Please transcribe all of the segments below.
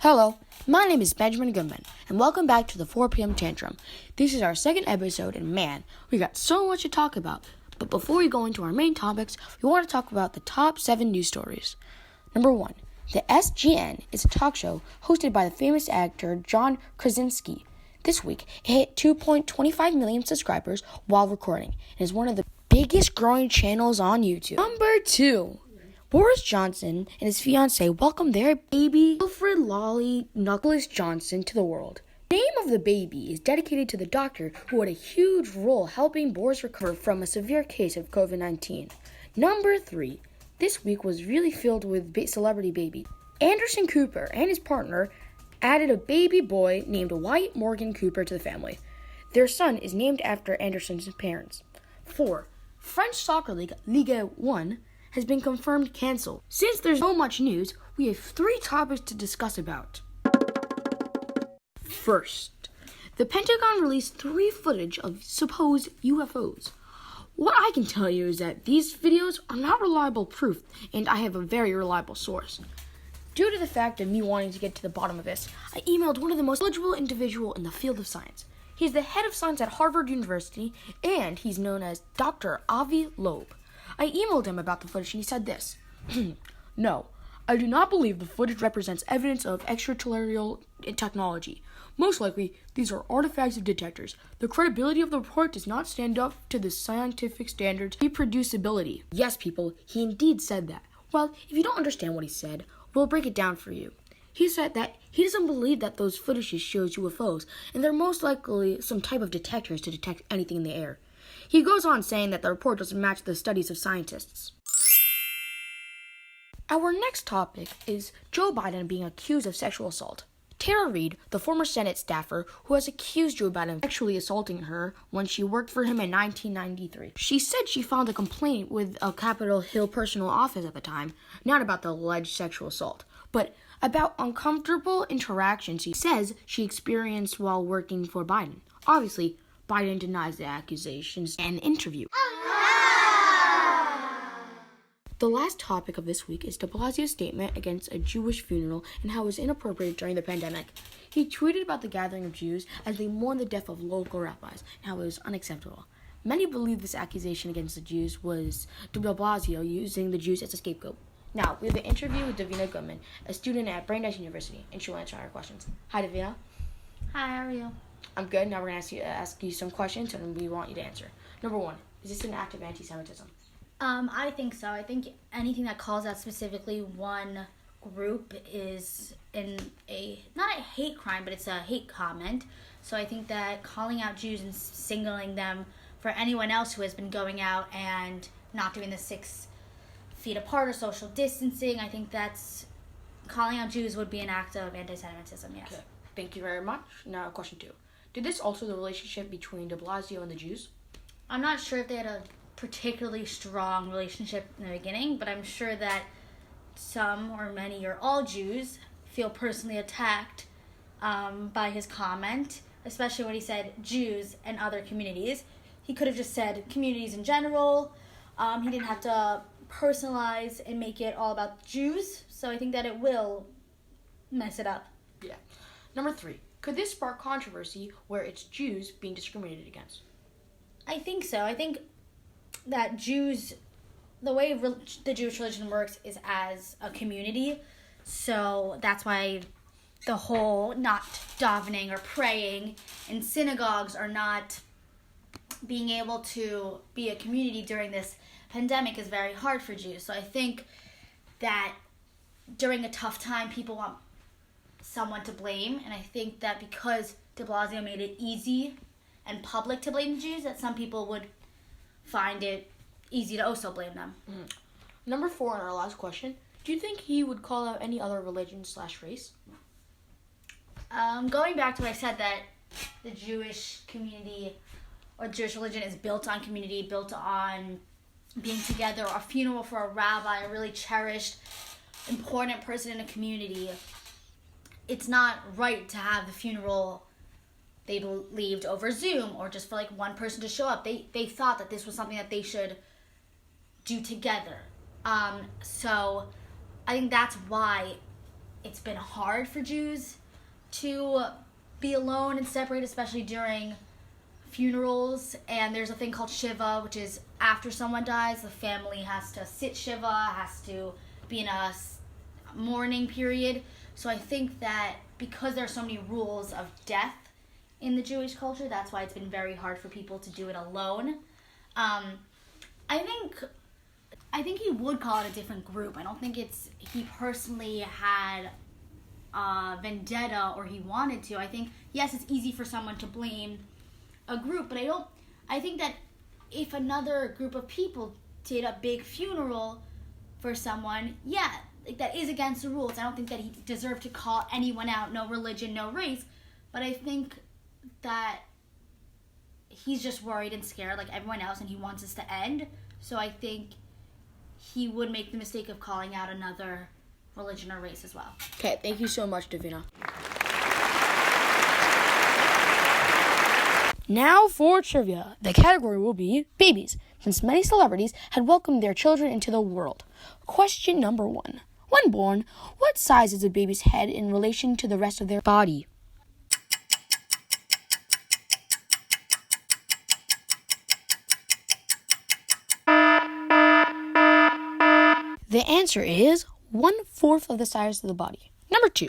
Hello, my name is Benjamin Goodman, and welcome back to the 4 p.m. Tantrum. This is our second episode, and man, we got so much to talk about. But before we go into our main topics, we want to talk about the top 7 news stories. Number 1, the SGN is a talk show hosted by the famous actor John Krasinski. This week, it hit 2.25 million subscribers while recording, and is one of the biggest growing channels on YouTube. Number 2, Boris Johnson and his fiancée welcomed their baby, Wilfred Lolly Nicholas Johnson, to the world. The name of the baby is dedicated to the doctor who had a huge role helping Boris recover from a severe case of COVID-19. Number 3, this week was really filled with celebrity babies. Anderson Cooper and his partner added a baby boy named Wyatt Morgan Cooper to the family. Their son is named after Anderson's parents. 4, French soccer league Ligue 1 has been confirmed canceled. Since there's so much news, we have 3 topics to discuss about. First, the Pentagon released 3 footage of supposed UFOs. What I can tell you is that these videos are not reliable proof, and I have a very reliable source. Due to the fact of me wanting to get to the bottom of this, I emailed one of the most eligible individuals in the field of science. He's the head of science at Harvard University, and he's known as Dr. Avi Loeb. I emailed him about the footage, and he said this. No, I do not believe the footage represents evidence of extraterrestrial technology. Most likely, these are artifacts of detectors. The credibility of the report does not stand up to the scientific standards of reproducibility. Yes, people, he indeed said that. Well, if you don't understand what he said, we'll break it down for you. He said that he doesn't believe that those footages shows UFOs, and they're most likely some type of detectors to detect anything in the air. He goes on saying that the report doesn't match the studies of scientists. Our next topic is Joe Biden being accused of sexual assault. Tara Reid, the former Senate staffer who has accused Joe Biden of sexually assaulting her when she worked for him in 1993. She said she filed a complaint with a Capitol Hill personal office at the time, not about the alleged sexual assault, but about uncomfortable interactions she says she experienced while working for Biden. Obviously, Biden denies the accusations in an interview. The last topic of this week is de Blasio's statement against a Jewish funeral and how it was inappropriate during the pandemic. He tweeted about the gathering of Jews as they mourn the death of local rabbis and how it was unacceptable. Many believe this accusation against the Jews was de Blasio using the Jews as a scapegoat. Now, we have an interview with Davina Goodman, a student at Brandeis University, and she will answer our questions. Hi, Davina. Hi, how are you? I'm good. Now we're going to ask you some questions, and we want you to answer. Number 1, is this an act of anti-Semitism? I think so. I think anything that calls out specifically one group is not a hate crime, but it's a hate comment. So I think that calling out Jews and singling them for anyone else who has been going out and not doing the 6 feet apart or social distancing, I think that's calling out Jews would be an act of anti-Semitism, yes. Okay. Thank you very much. Now, question 2. Did this alter the relationship between de Blasio and the Jews? I'm not sure if they had a particularly strong relationship in the beginning, but I'm sure that some or many or all Jews feel personally attacked by his comment, especially when he said Jews and other communities. He could have just said communities in general. He didn't have to personalize and make it all about Jews, so I think that it will mess it up. Yeah. Number 3, could this spark controversy where it's Jews being discriminated against? I think so. I think that Jews, the way the Jewish religion works is as a community, so that's why the whole not davening or praying in synagogues or not being able to be a community during this pandemic is very hard for Jews. So I think that during a tough time, people want someone to blame, and I think that because de Blasio made it easy and public to blame the Jews, that some people would find it easy to also blame them. Mm-hmm. Number 4, and our last question, do you think he would call out any other religion/race? Going back to what I said, that the Jewish community or Jewish religion is built on community, built on being together, a funeral for a rabbi, a really cherished, important person in a community. It's not right to have the funeral they believed over Zoom or just for like one person to show up. They thought that this was something that they should do together. So I think that's why it's been hard for Jews to be alone and separate, especially during funerals. And there's a thing called Shiva, which is after someone dies, the family has to sit Shiva, has to be in a mourning period. So I think that because there are so many rules of death in the Jewish culture, that's why it's been very hard for people to do it alone. I think he would call it a different group. I don't think he personally had vendetta or he wanted to. I think, yes, it's easy for someone to blame a group, but I think that if another group of people did a big funeral for someone, yeah, that is against the rules. I don't think that he deserved to call anyone out, no religion, no race, but I think that he's just worried and scared like everyone else, and he wants this to end. So I think he would make the mistake of calling out another religion or race as well. Okay, thank you so much, Davina. Now for trivia. The category will be babies, since many celebrities had welcomed their children into the world. Question number 1. When born, what size is a baby's head in relation to the rest of their body? The answer is 1/4 of the size of the body. Number 2.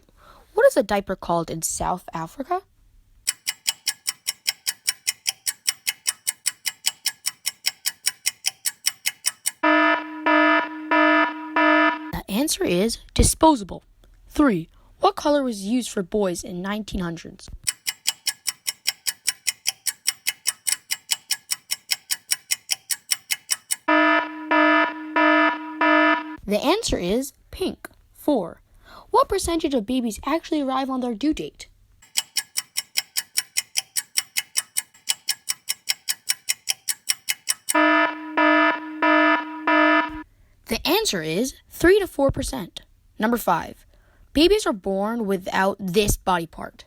What is a diaper called in South Africa? The answer is disposable. 3. What color was used for boys in 1900s? The answer is pink. 4. What percentage of babies actually arrive on their due date? The answer is 3 to 4%. Number 5. Babies are born without this body part.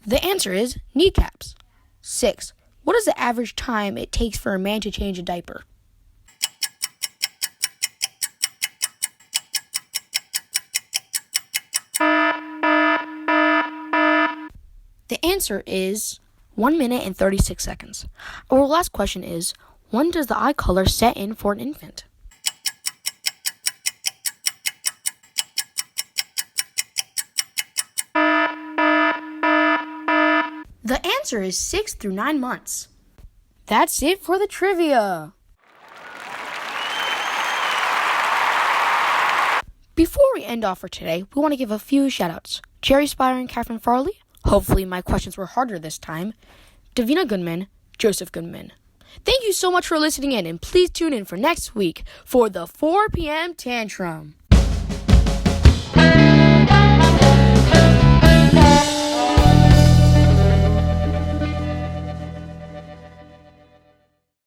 The answer is kneecaps. 6. What is the average time it takes for a man to change a diaper? The answer is 1 minute and 36 seconds. Our last question is, when does the eye color set in for an infant? The answer is 6 through 9 months. That's it for the trivia. Before we end off for today, we want to give a few shout-outs. Jerry Spire and Catherine Farley. Hopefully my questions were harder this time. Davina Goodman, Joseph Goodman. Thank you so much for listening in, and please tune in for next week for the 4 p.m. Tantrum.